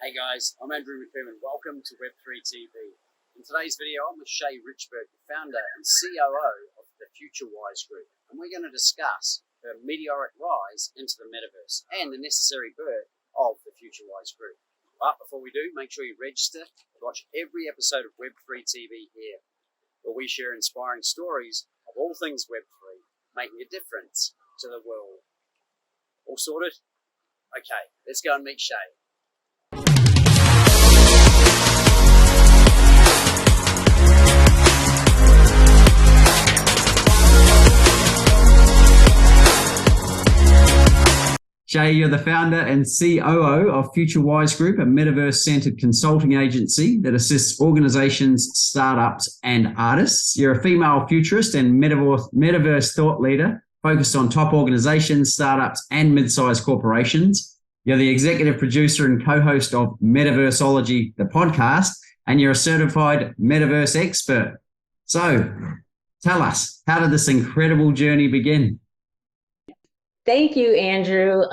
Hey guys, I'm Andrew McCoomb. Welcome to Web3 TV. In today's video, I'm with Shea Richburg, the founder and COO of the FutureWise Group, and we're going to discuss the meteoric rise into the metaverse and the necessary birth of the FutureWise Group. But before we do, make sure you register to watch every episode of Web3 TV here, where we share inspiring stories of all things Web3, making a difference to the world. All sorted? Okay, let's go and meet Shea. Shea, you're the founder and COO of FutureWise Group, a metaverse-centered consulting agency that assists organizations, startups, and artists. You're a female futurist and metaverse thought leader focused on top organizations, startups, and mid-sized corporations. You're the executive producer and co-host of Metaverse-ology, the podcast, and you're a certified metaverse expert. So tell us, how did this incredible journey begin? Thank you, Andrew.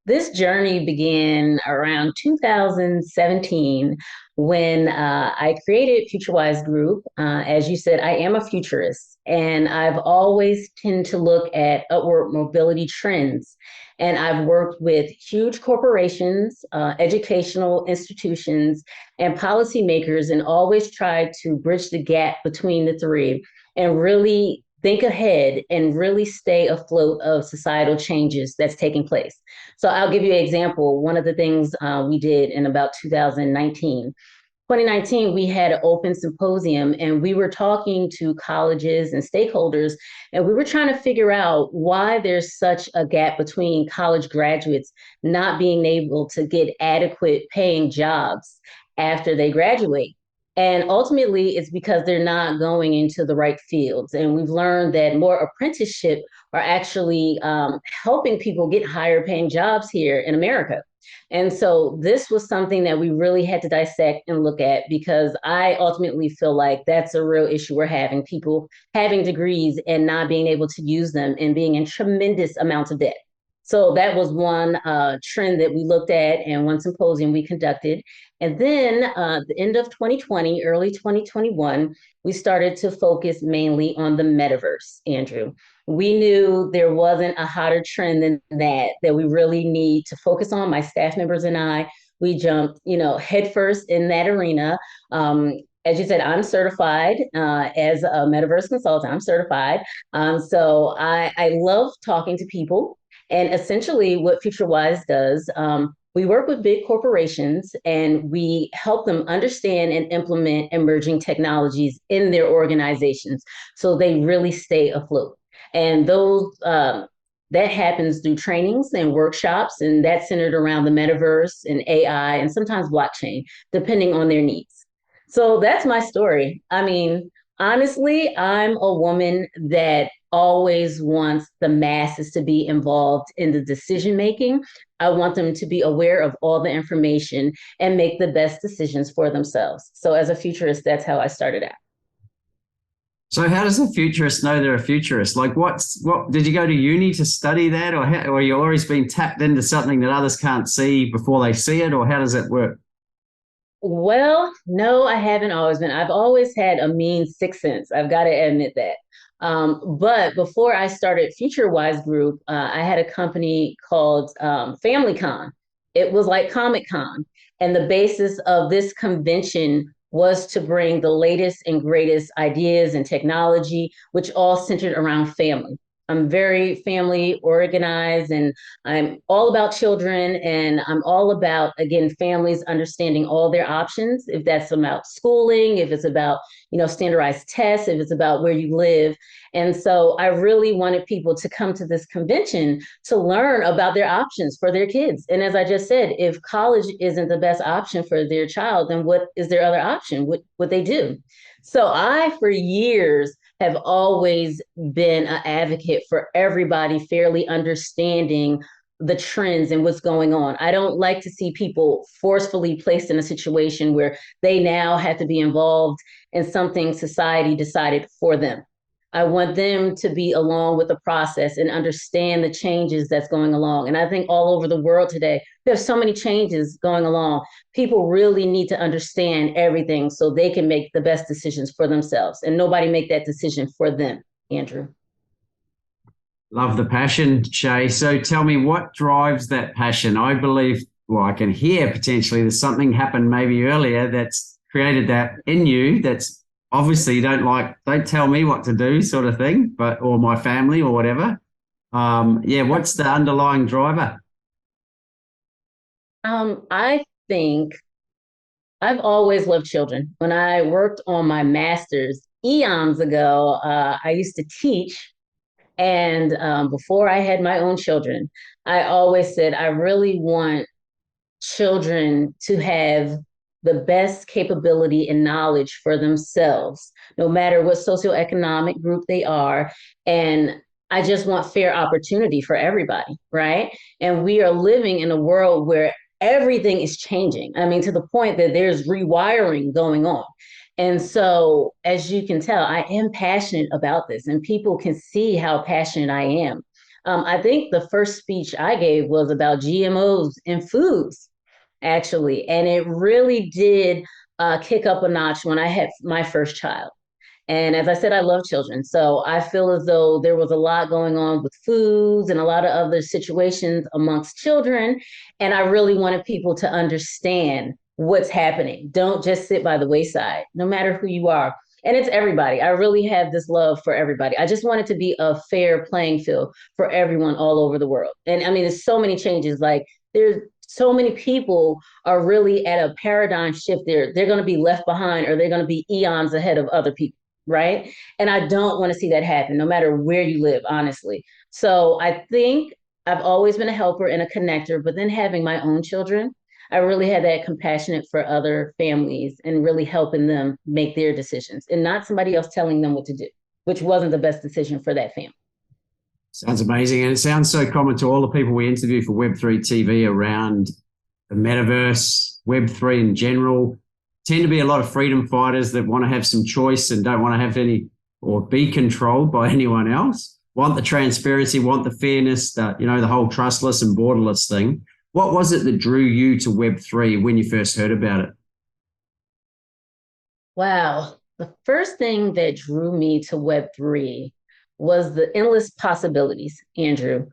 This journey began around 2017 when I created FutureWise Group. As you said, I am a futurist, and I've always tend to look at upward mobility trends. And I've worked with huge corporations, educational institutions, and policymakers, and always tried to bridge the gap between the three and really think ahead and really stay afloat of societal changes that's taking place. So I'll give you an example. One of the things we did in about 2019, we had an open symposium, and we were talking to colleges and stakeholders, and we were trying to figure out why there's such a gap between college graduates not being able to get adequate paying jobs after they graduate. And ultimately, it's because they're not going into the right fields. And we've learned that more apprenticeship are actually helping people get higher paying jobs here in America. And so this was something that we really had to dissect and look at, because I ultimately feel like that's a real issue we're having, people having degrees and not being able to use them and being in tremendous amounts of debt. So that was one trend that we looked at and one symposium we conducted. And then the end of 2020, early 2021, we started to focus mainly on the metaverse, Andrew. We knew there wasn't a hotter trend than that we really need to focus on. My staff members and I, we jumped, headfirst in that arena. As you said, I'm certified as a metaverse consultant. I'm certified. So I love talking to people. And essentially what FutureWise does, we work with big corporations and we help them understand and implement emerging technologies in their organizations so they really stay afloat. And those that happens through trainings and workshops, and that's centered around the metaverse and AI and sometimes blockchain, depending on their needs. So that's my story. I mean, honestly, I'm a woman that always wants the masses to be involved in the decision making. I want them to be aware of all the information and make the best decisions for themselves. So as a futurist, that's how I started out. So how does a futurist know they're a futurist? Like what did you go to uni to study that, or you always been tapped into something that others can't see before they see it, or how does that work? Well, no, I haven't always been. I've always had a mean sixth sense. I've got to admit that. But before I started FutureWise Group, I had a company called FamilyCon. It was like Comic Con. And the basis of this convention was to bring the latest and greatest ideas and technology, which all centered around family. I'm very family organized, and I'm all about children, and I'm all about, again, families understanding all their options, if that's about schooling, if it's about, standardized tests, if it's about where you live. And so I really wanted people to come to this convention to learn about their options for their kids. And as I just said, if college isn't the best option for their child, then what is their other option? What would they do? So I, for years, have always been an advocate for everybody fairly understanding the trends and what's going on. I don't like to see people forcefully placed in a situation where they now have to be involved in something society decided for them. I want them to be along with the process and understand the changes that's going along. And I think all over the world today, there's so many changes going along. People really need to understand everything so they can make the best decisions for themselves, and nobody make that decision for them, Andrew. Love the passion, Shea. So tell me, what drives that passion? I believe, well, I can hear potentially there's something happened maybe earlier that's created that in you that's obviously don't tell me what to do sort of thing, or my family or whatever. Yeah, what's the underlying driver? I think I've always loved children. When I worked on my master's eons ago, I used to teach. And before I had my own children, I always said, I really want children to have the best capability and knowledge for themselves, no matter what socioeconomic group they are. And I just want fair opportunity for everybody, right? And we are living in a world where everything is changing. I mean, to the point that there's rewiring going on. And so, as you can tell, I am passionate about this, and people can see how passionate I am. I think the first speech I gave was about GMOs in foods, actually. And it really did kick up a notch when I had my first child. And as I said, I love children. So I feel as though there was a lot going on with foods and a lot of other situations amongst children. And I really wanted people to understand what's happening. Don't just sit by the wayside, no matter who you are. And it's everybody. I really have this love for everybody. I just want it to be a fair playing field for everyone all over the world. And I mean, there's so many changes. Like, there's so many people are really at a paradigm shift. They're going to be left behind, or they're going to be eons ahead of other people, right? And I don't want to see that happen, no matter where you live, honestly. So I think I've always been a helper and a connector, but then having my own children, I really had that compassionate for other families and really helping them make their decisions and not somebody else telling them what to do, which wasn't the best decision for that family. Sounds amazing. And it sounds so common to all the people we interview for Web3 TV around the metaverse, Web3 in general. Tend to be a lot of freedom fighters that want to have some choice and don't want to have any or be controlled by anyone else. Want the transparency, want the fairness, the whole trustless and borderless thing. What was it that drew you to Web3 when you first heard about it? Wow. The first thing that drew me to Web3 was the endless possibilities, Andrew.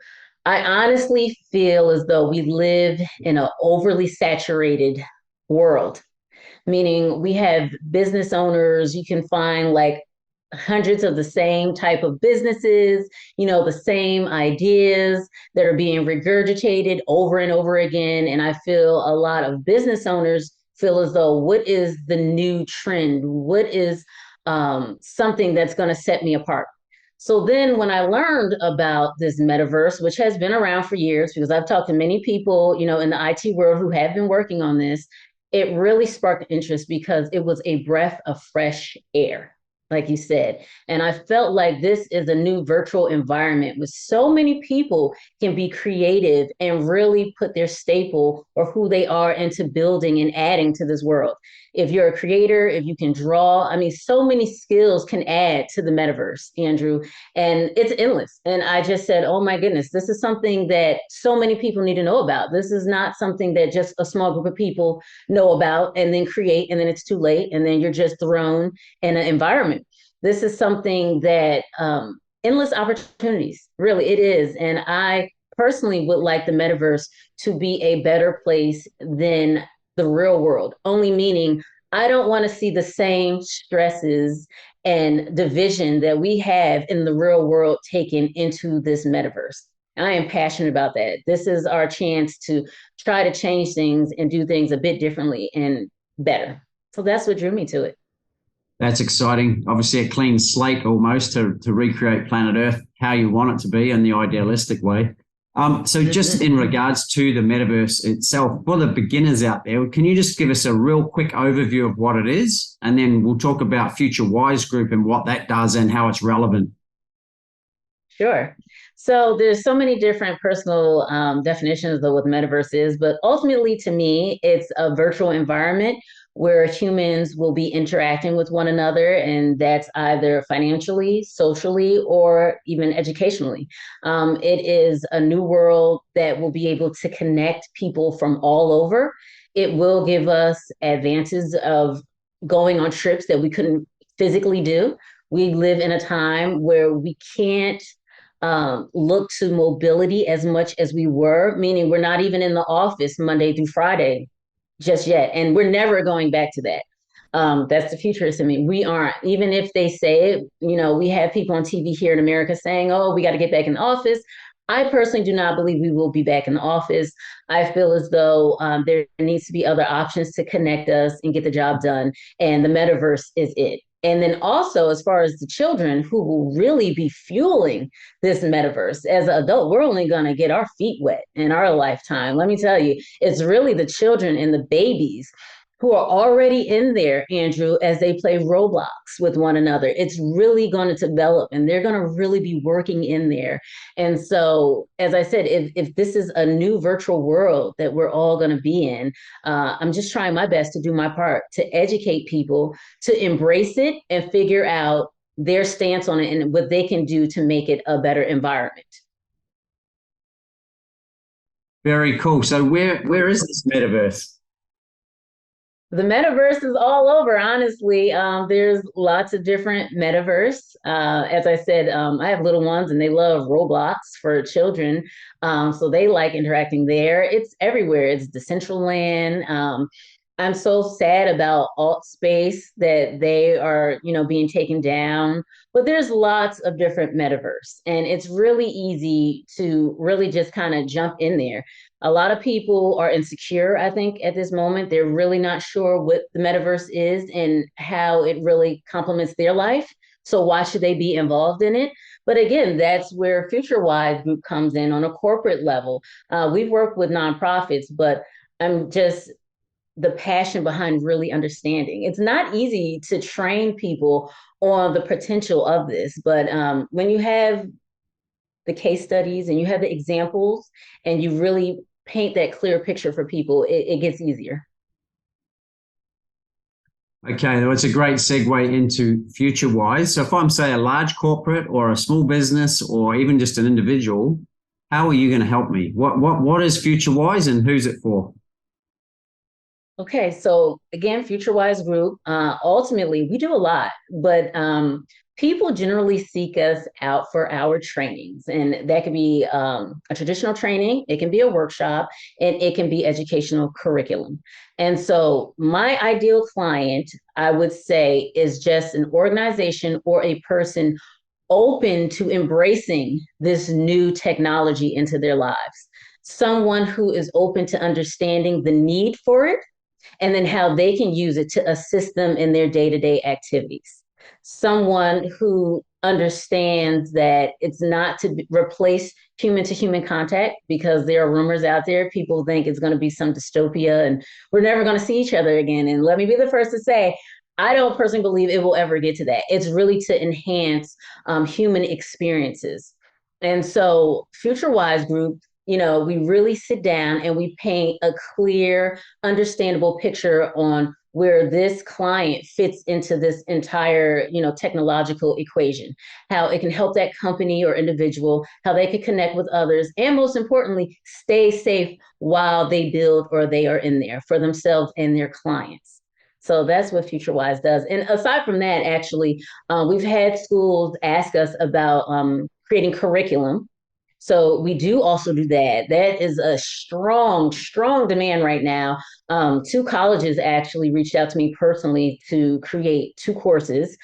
I honestly feel as though we live in an overly saturated world, meaning we have business owners. You can find like hundreds of the same type of businesses, the same ideas that are being regurgitated over and over again. And I feel a lot of business owners feel as though, what is the new trend? What is something that's going to set me apart? So then when I learned about this metaverse, which has been around for years, because I've talked to many people, in the IT world who have been working on this, it really sparked interest because it was a breath of fresh air, like you said. And I felt like this is a new virtual environment where so many people can be creative and really put their staple or who they are into building and adding to this world. If you're a creator, if you can draw, I mean, so many skills can add to the metaverse, Andrew, and it's endless. And I just said, oh my goodness, this is something that so many people need to know about. This is not something that just a small group of people know about and then create, and then it's too late, and then you're just thrown in an environment. This is something that endless opportunities, really, it is. And I personally would like the metaverse to be a better place than the real world, only meaning I don't want to see the same stresses and division that we have in the real world taken into this metaverse. I am passionate about that. This is our chance to try to change things and do things a bit differently and better. So that's what drew me to it. That's exciting. Obviously, a clean slate almost to recreate planet Earth how you want it to be in the idealistic way. So just in regards to the metaverse itself, for the beginners out there, can you just give us a real quick overview of what it is? And then we'll talk about Future Wise Group and what that does and how it's relevant. Sure. So there's so many different personal definitions of what the metaverse is, but ultimately to me, it's a virtual environment where humans will be interacting with one another, and that's either financially, socially, or even educationally. It is a new world that will be able to connect people from all over. It will give us advances of going on trips that we couldn't physically do. We live in a time where we can't look to mobility as much as we were, meaning we're not even in the office Monday through Friday just yet. And we're never going back to that. That's the futurist in me. We aren't, even if they say it, we have people on TV here in America saying, oh, we got to get back in the office. I personally do not believe we will be back in the office. I feel as though there needs to be other options to connect us and get the job done. And the metaverse is it. And then also, as far as the children who will really be fueling this metaverse, as an adult, we're only going to get our feet wet in our lifetime. Let me tell you, it's really the children and the babies who are already in there, Andrew, as they play Roblox with one another. It's really going to develop and they're going to really be working in there. And so, as I said, if this is a new virtual world that we're all going to be in, I'm just trying my best to do my part to educate people to embrace it and figure out their stance on it and what they can do to make it a better environment. Very cool. So where is this metaverse? The metaverse is all over, honestly. There's lots of different metaverse. As I said, I have little ones and they love Roblox for children. So they like interacting there. It's everywhere. It's Decentraland. I'm so sad about alt space that they are, being taken down. But there's lots of different metaverse, and it's really easy to really just kind of jump in there. A lot of people are insecure, I think, at this moment. They're really not sure what the metaverse is and how it really complements their life. So why should they be involved in it? But again, that's where FutureWise Group comes in on a corporate level. We've worked with nonprofits, but I'm just the passion behind really understanding. It's not easy to train people on the potential of this, but when you have the case studies and you have the examples and you really paint that clear picture for people, it gets easier. Okay, well, it's a great segue into FutureWise. So if I'm, say, a large corporate or a small business or even just an individual, how are you going to help me? What is FutureWise and who's it for? Okay, so again, FutureWise Group, ultimately, we do a lot, but people generally seek us out for our trainings. And that could be a traditional training, it can be a workshop, and it can be educational curriculum. And so my ideal client, I would say, is just an organization or a person open to embracing this new technology into their lives. Someone who is open to understanding the need for it and then how they can use it to assist them in their day-to-day activities. Someone who understands that it's not to replace human to human contact, because there are rumors out there. People think it's going to be some dystopia and we're never going to see each other again. And let me be the first to say, I don't personally believe it will ever get to that. It's really to enhance human experiences. And so FutureWise Group, we really sit down and we paint a clear, understandable picture on where this client fits into this entire, technological equation, how it can help that company or individual, how they can connect with others, and most importantly, stay safe while they build or they are in there for themselves and their clients. So that's what FutureWise does. And aside from that, actually, we've had schools ask us about creating curriculum. So we do also do that. That is a strong, strong demand right now. Two colleges actually reached out to me personally to create two courses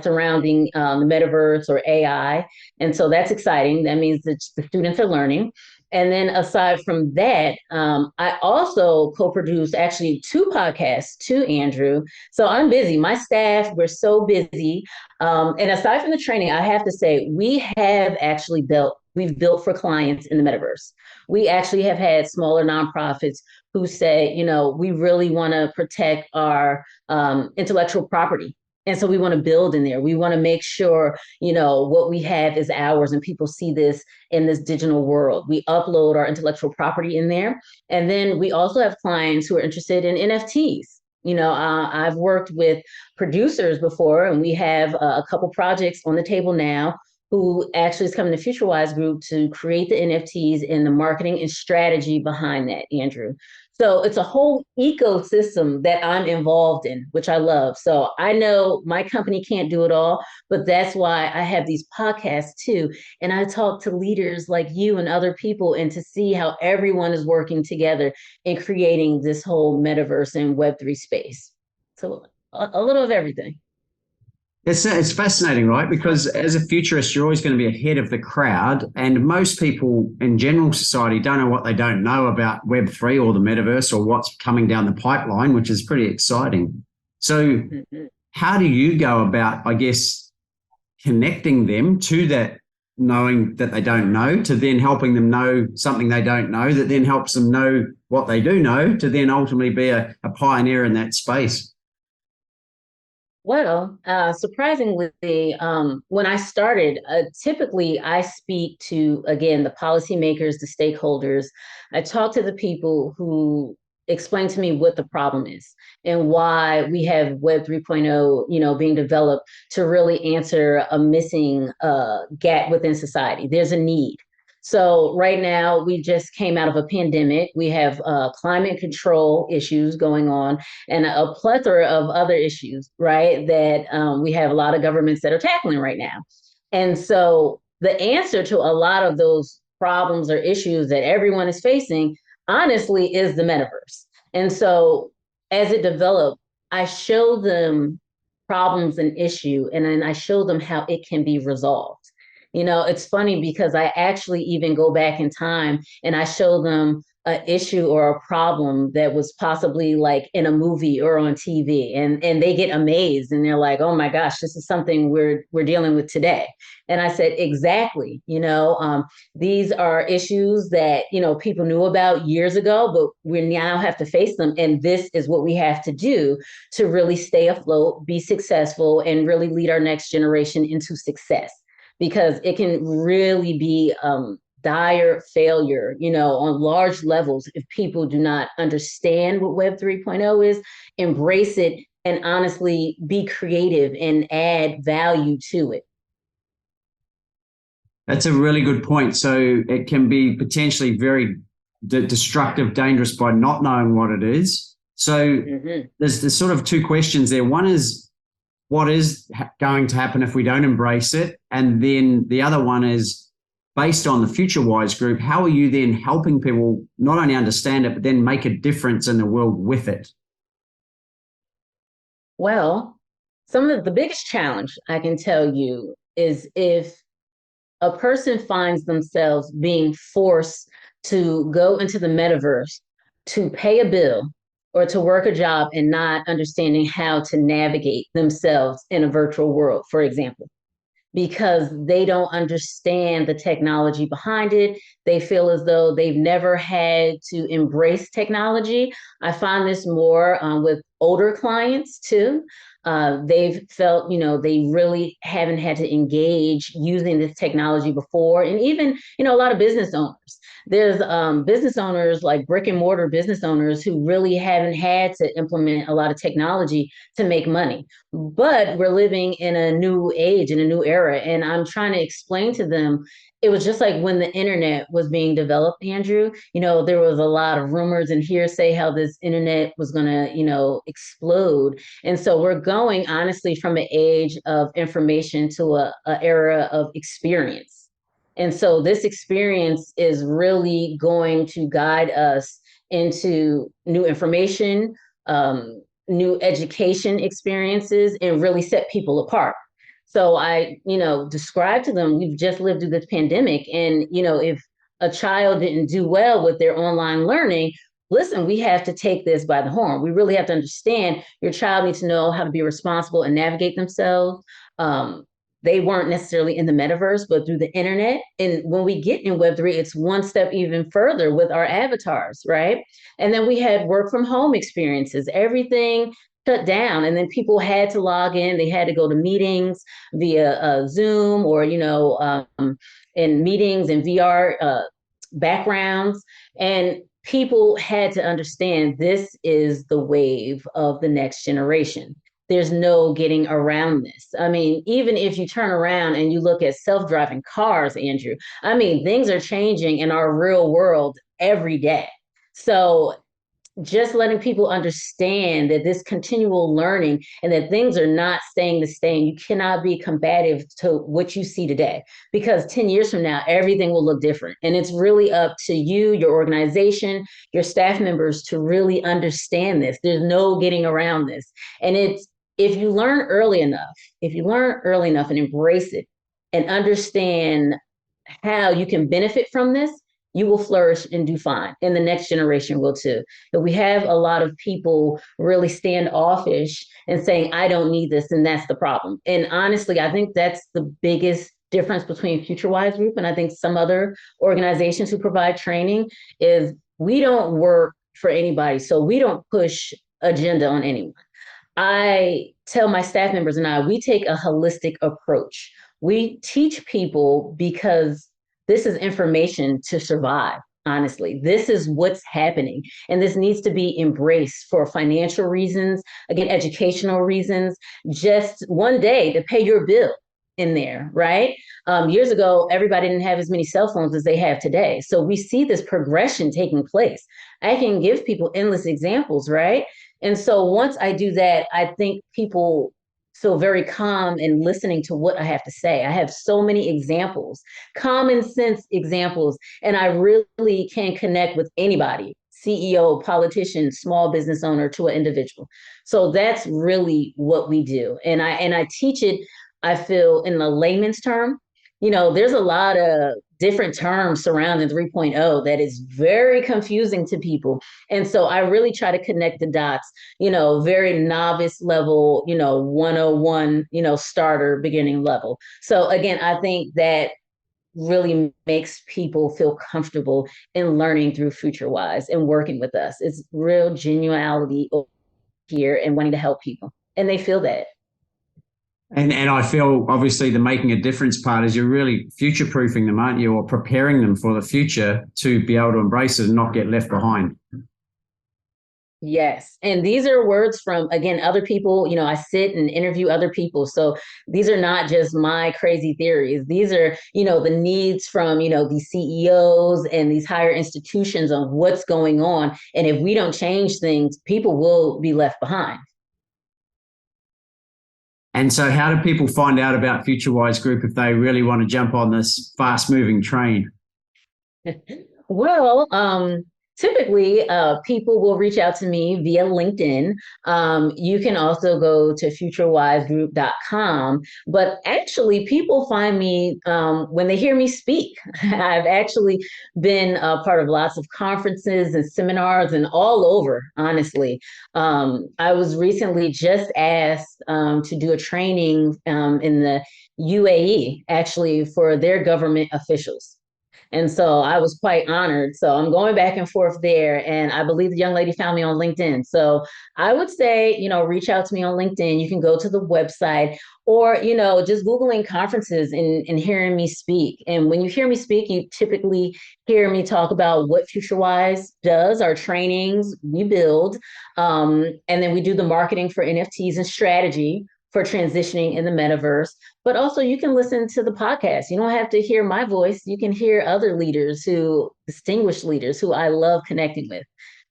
surrounding the metaverse or AI. And so that's exciting. That means that the students are learning. And then aside from that, I also co-produce actually two podcasts too, Andrew. So I'm busy. My staff, we're so busy. And aside from the training, I have to say, we've built for clients in the metaverse. We actually have had smaller nonprofits who say, we really want to protect our intellectual property. And so we want to build in there. We want to make sure, what we have is ours and people see this in this digital world. We upload our intellectual property in there. And then we also have clients who are interested in NFTs. I've worked with producers before, and we have a couple projects on the table now who actually is coming to FutureWise Group to create the NFTs and the marketing and strategy behind that, Andrew. So it's a whole ecosystem that I'm involved in, which I love. So I know my company can't do it all, but that's why I have these podcasts too. And I talk to leaders like you and other people, and to see how everyone is working together in creating this whole metaverse and Web3 space. So a little of everything. It's fascinating, right? Because as a futurist, you're always going to be ahead of the crowd. And most people in general society don't know what they don't know about Web3 or the metaverse or what's coming down the pipeline, which is pretty exciting. So how do you go about, I guess, connecting them to that, knowing that they don't know, to then helping them know something they don't know, that then helps them know what they do know, to then ultimately be a pioneer in that space? Well, surprisingly, when I started, typically I speak to, again, the policymakers, the stakeholders. I talk to the people who explain to me what the problem is and why we have Web 3.0, being developed to really answer a missing gap within society. There's a need. So right now, we just came out of a pandemic. We have climate control issues going on and a plethora of other issues, right, that we have a lot of governments that are tackling right now. And so the answer to a lot of those problems or issues that everyone is facing, honestly, is the metaverse. And so as it developed, I show them problems and issue, and then I show them how it can be resolved. It's funny because I actually even go back in time and I show them an issue or a problem that was possibly like in a movie or on TV, and they get amazed and they're like, "Oh my gosh, this is something we're dealing with today." And I said, exactly. These are issues that people knew about years ago, but we now have to face them, and this is what we have to do to really stay afloat, be successful, and really lead our next generation into success. Because it can really be dire failure, on large levels if people do not understand what Web 3.0 is, embrace it, and honestly be creative and add value to it. That's a really good point. So it can be potentially very destructive, dangerous by not knowing what it is. So there's sort of two questions there. One is, what is going to happen if we don't embrace it? And then the other one is, based on the FutureWise group, how are you then helping people not only understand it, but then make a difference in the world with it? Well, some of the biggest challenge I can tell you is if a person finds themselves being forced to go into the metaverse to pay a bill or to work a job and not understanding how to navigate themselves in a virtual world, for example, because they don't understand the technology behind it. They feel as though they've never had to embrace technology. I find this more with older clients too. They've felt, they really haven't had to engage using this technology before. And even, a lot of business owners. There's business owners, like brick and mortar business owners, who really haven't had to implement a lot of technology to make money. But we're living in a new age, in a new era. And I'm trying to explain to them, it was just like when the internet was being developed, Andrew, there was a lot of rumors and hearsay how this internet was going to, explode. And so we're going, honestly, from an age of information to a era of experience. And so this experience is really going to guide us into new information, new education experiences, and really set people apart. So I, describe to them, we've just lived through this pandemic. And, if a child didn't do well with their online learning, listen, we have to take this by the horn. We really have to understand your child needs to know how to be responsible and navigate themselves. They weren't necessarily in the metaverse, but through the internet. And when we get in Web3, it's one step even further with our avatars, right? And then we had work from home experiences. Everything shut down, and then people had to log in. They had to go to meetings via Zoom, or in meetings and VR backgrounds, and people had to understand this is the wave of the next generation. There's no getting around this. I mean, even if you turn around and you look at self-driving cars, Andrew, I mean, things are changing in our real world every day. So just letting people understand that this continual learning, and that things are not staying the same. You cannot be combative to what you see today, because 10 years from now, everything will look different. And it's really up to you, your organization, your staff members to really understand this. There's no getting around this. And it's, if you learn early enough, and embrace it and understand how you can benefit from this, you will flourish and do fine. And the next generation will too. But we have a lot of people really standoffish and saying, I don't need this, and that's the problem. And honestly, I think that's the biggest difference between FutureWise Group and I think some other organizations who provide training is we don't work for anybody. So we don't push agenda on anyone. I tell my staff members and we take a holistic approach. We teach people because this is information to survive. Honestly, this is what's happening. And this needs to be embraced for financial reasons, again, educational reasons, just one day to pay your bill in there, right? Years ago, everybody didn't have as many cell phones as they have today. So we see this progression taking place. I can give people endless examples, right? And so once I do that, I think people feel very calm in listening to what I have to say. I have so many examples, common sense examples, and I really can connect with anybody, CEO, politician, small business owner, to an individual. So that's really what we do. And I teach it, I feel, in the layman's term. There's a lot of different terms surrounding 3.0 that is very confusing to people. And so I really try to connect the dots, very novice level, 101, starter beginning level. So again, I think that really makes people feel comfortable in learning through FutureWise and working with us. It's real genuality here and wanting to help people. And they feel that. And I feel obviously the making a difference part is you're really future-proofing them, aren't you, or preparing them for the future to be able to embrace it and not get left behind. Yes. And these are words from, again, other people. I sit and interview other people. So these are not just my crazy theories. These are, the needs from, these CEOs and these higher institutions on what's going on. And if we don't change things, people will be left behind. And so how do people find out about FutureWise Group if they really want to jump on this fast-moving train? Well, typically, people will reach out to me via LinkedIn. You can also go to futurewisegroup.com. But actually, people find me when they hear me speak. I've actually been a part of lots of conferences and seminars and all over, honestly. I was recently just asked to do a training in the UAE, actually, for their government officials. And so I was quite honored. So I'm going back and forth there. And I believe the young lady found me on LinkedIn. So I would say, reach out to me on LinkedIn. You can go to the website or, just Googling conferences and hearing me speak. And when you hear me speak, you typically hear me talk about what FutureWise does, our trainings we build. And then we do the marketing for NFTs and strategy for transitioning in the metaverse. But also you can listen to the podcast. You don't have to hear my voice. You can hear other distinguished leaders who I love connecting with.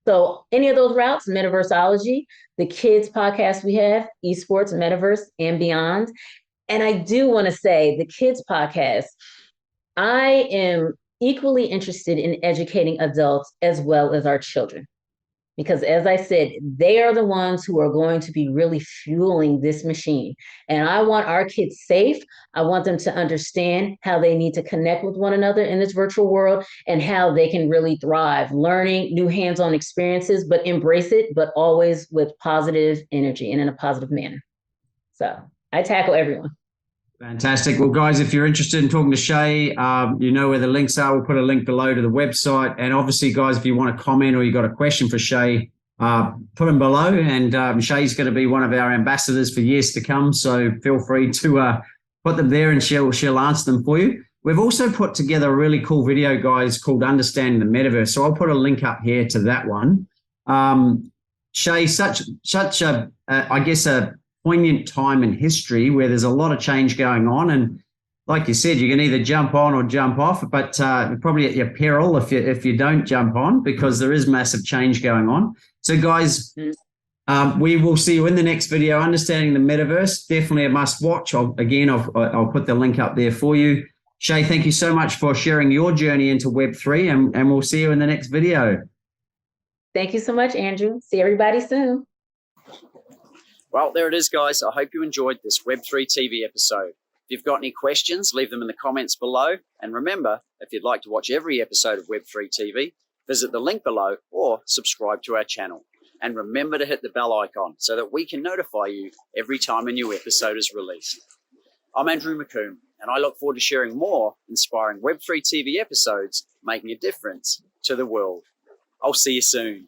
So any of those routes, Metaverse-ology, the kids podcast we have, esports, metaverse, and beyond. And I do want to say the kids podcast, I am equally interested in educating adults as well as our children. Because as I said, they are the ones who are going to be really fueling this machine. And I want our kids safe. I want them to understand how they need to connect with one another in this virtual world and how they can really thrive, learning new hands-on experiences, but embrace it, but always with positive energy and in a positive manner. So I tackle everyone. Fantastic. Well, guys, if you're interested in talking to Shea, you know where the links are. We'll put a link below to the website. And obviously, guys, if you want to comment or you got a question for Shea, put them below. And Shea's going to be one of our ambassadors for years to come. So feel free to put them there and she'll answer them for you. We've also put together a really cool video, guys, called Understanding the Metaverse. So I'll put a link up here to that one. Shea, such a, I guess, a poignant time in history where there's a lot of change going on. And like you said, you can either jump on or jump off, but probably at your peril if you don't jump on, because there is massive change going on. So guys, we will see you in the next video. Understanding the Metaverse, definitely a must watch. I'll put the link up there for you. Shea, thank you so much for sharing your journey into Web3, and we'll see you in the next video. Thank you so much, Andrew. See everybody soon. Well, there it is, guys. I hope you enjoyed this Web3 TV episode. If you've got any questions, leave them in the comments below. And remember, if you'd like to watch every episode of Web3 TV, visit the link below or subscribe to our channel. And remember to hit the bell icon so that we can notify you every time a new episode is released. I'm Andrew McComb, and I look forward to sharing more inspiring Web3 TV episodes making a difference to the world. I'll see you soon.